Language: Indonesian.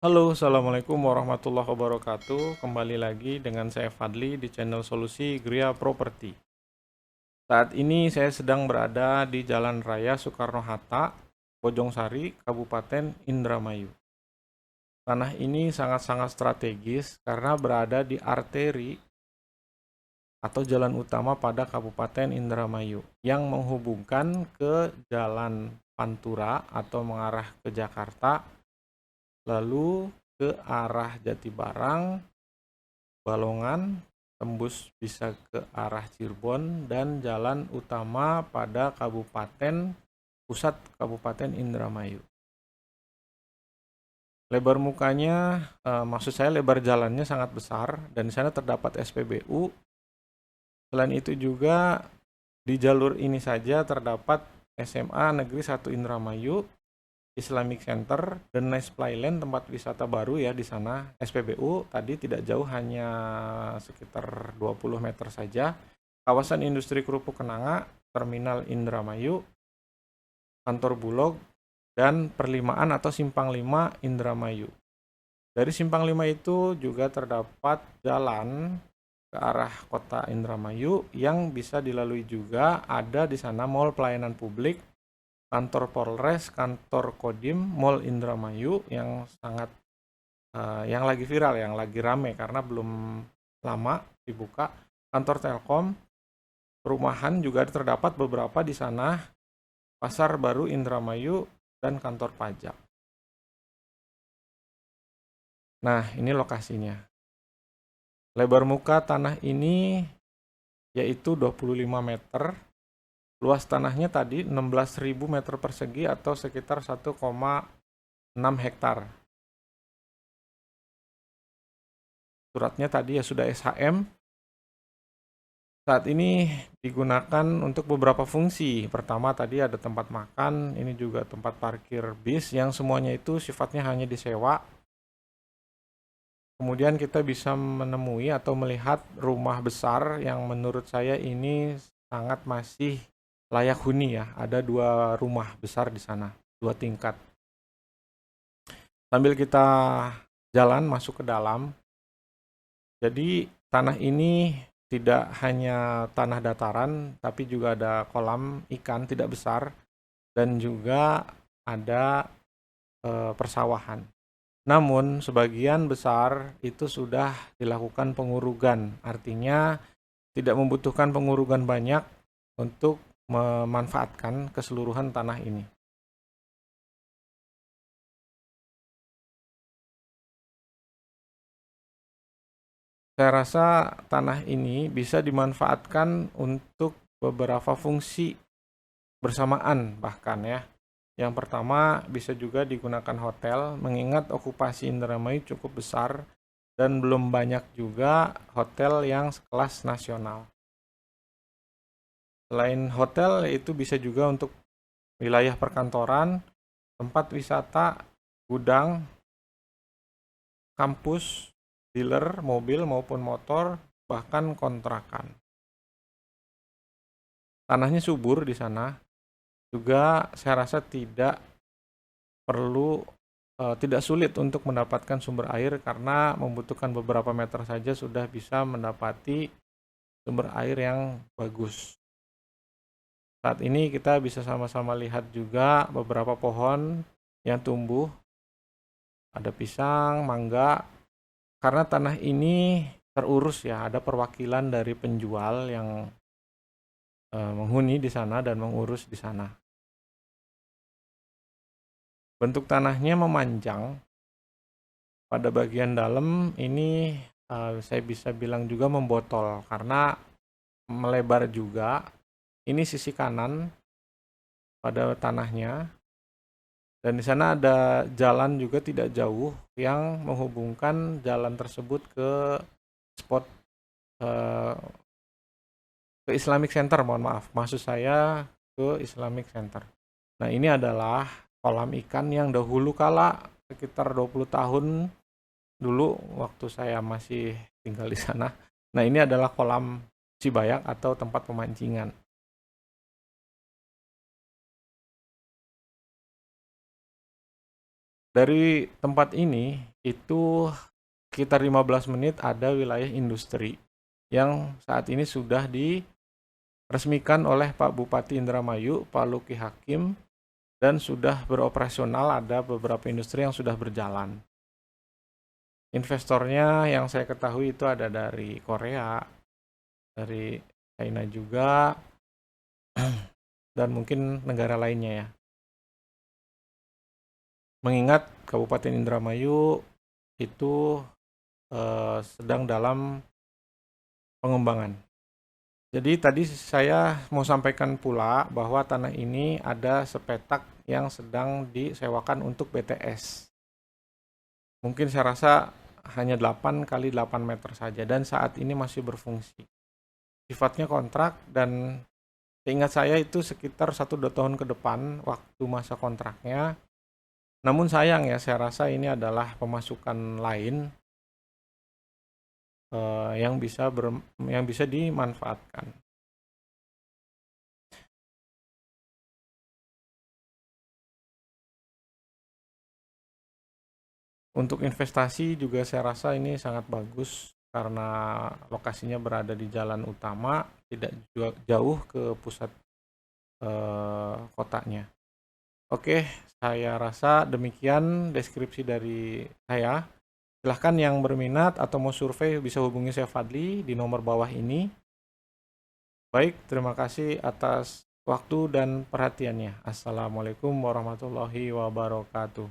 Halo, Assalamualaikum warahmatullahi wabarakatuh. Kembali lagi dengan saya Fadli di channel Solusi Gria Properti. Saat ini saya sedang berada di Jalan Raya Soekarno-Hatta, Bojongsari, Kabupaten Indramayu. Tanah ini sangat-sangat strategis karena berada di arteri atau jalan utama pada Kabupaten Indramayu yang menghubungkan ke Jalan Pantura atau mengarah ke Jakarta, lalu ke arah Jatibarang, Balongan, tembus bisa ke arah Cirebon, dan jalan utama pada pusat Kabupaten Indramayu. Lebar mukanya, maksud saya lebar jalannya sangat besar, dan di sana terdapat SPBU. Selain itu juga di jalur ini saja terdapat SMA Negeri 1 Indramayu, Islamic Center, dan Nice Playland, tempat wisata baru ya di sana. SPBU tadi tidak jauh, hanya sekitar 20 meter saja. Kawasan industri kerupuk Kenanga, Terminal Indramayu, kantor Bulog, dan perlimaan atau Simpang 5 Indramayu. Dari Simpang 5 itu juga terdapat jalan ke arah kota Indramayu yang bisa dilalui juga. Ada di sana Mall Pelayanan Publik, kantor Polres, kantor Kodim, Mall Indramayu yang yang lagi viral, yang lagi rame karena belum lama dibuka. Kantor Telkom, perumahan juga terdapat beberapa di sana, Pasar Baru Indramayu, dan kantor pajak. Nah, ini lokasinya. Lebar muka tanah ini yaitu 25 meter. Luas tanahnya tadi 16.000 meter persegi atau sekitar 1,6 hektar. Suratnya tadi ya sudah SHM. Saat ini digunakan untuk beberapa fungsi. Pertama tadi ada tempat makan, ini juga tempat parkir bis yang semuanya itu sifatnya hanya disewa. Kemudian kita bisa menemui atau melihat rumah besar yang menurut saya ini sangat masih layak huni ya. Ada 2 rumah besar di sana, 2 tingkat. Sambil kita jalan masuk ke dalam, jadi tanah ini tidak hanya tanah dataran, tapi juga ada kolam ikan tidak besar, dan juga ada persawahan. Namun sebagian besar itu sudah dilakukan pengurugan, artinya tidak membutuhkan pengurugan banyak untuk memanfaatkan keseluruhan tanah ini. Saya rasa tanah ini bisa dimanfaatkan untuk beberapa fungsi bersamaan bahkan ya. Yang pertama, bisa juga digunakan hotel, mengingat okupasi Indramayu cukup besar dan belum banyak juga hotel yang sekelas nasional. Selain hotel, itu bisa juga untuk wilayah perkantoran, tempat wisata, gudang, kampus, dealer mobil maupun motor, bahkan kontrakan. Tanahnya subur di sana. Juga saya rasa tidak sulit untuk mendapatkan sumber air karena membutuhkan beberapa meter saja sudah bisa mendapati sumber air yang bagus. Saat ini kita bisa sama-sama lihat juga beberapa pohon yang tumbuh. Ada pisang, mangga. Karena tanah ini terurus ya, ada perwakilan dari penjual yang menghuni di sana dan mengurus di sana. Bentuk tanahnya memanjang. Pada bagian dalam ini saya bisa bilang juga membotol karena melebar juga. Ini sisi kanan pada tanahnya. Dan di sana ada jalan juga tidak jauh yang menghubungkan jalan tersebut ke spot ke Islamic Center, mohon maaf. Maksud saya ke Islamic Center. Nah, ini adalah kolam ikan yang dahulu kala sekitar 20 tahun dulu waktu saya masih tinggal di sana. Nah, ini adalah kolam Cibayak atau tempat pemancingan. Dari tempat ini itu sekitar 15 menit ada wilayah industri yang saat ini sudah diresmikan oleh Pak Bupati Indramayu, Pak Luki Hakim, dan sudah beroperasional. Ada beberapa industri yang sudah berjalan. Investornya yang saya ketahui itu ada dari Korea, dari China juga, dan mungkin negara lainnya ya. Mengingat Kabupaten Indramayu itu sedang dalam pengembangan. Jadi tadi saya mau sampaikan pula bahwa tanah ini ada sepetak yang sedang disewakan untuk BTS. Mungkin saya rasa hanya 8 kali 8 meter saja dan saat ini masih berfungsi. Sifatnya kontrak dan seingat saya itu sekitar 1-2 tahun ke depan waktu masa kontraknya. Namun sayang ya, saya rasa ini adalah pemasukan lain yang bisa dimanfaatkan. Untuk investasi juga saya rasa ini sangat bagus karena lokasinya berada di jalan utama, tidak jauh ke pusat kotanya. Oke, saya rasa demikian deskripsi dari saya. Silahkan yang berminat atau mau survei bisa hubungi saya Fadli di nomor bawah ini. Baik, terima kasih atas waktu dan perhatiannya. Assalamualaikum warahmatullahi wabarakatuh.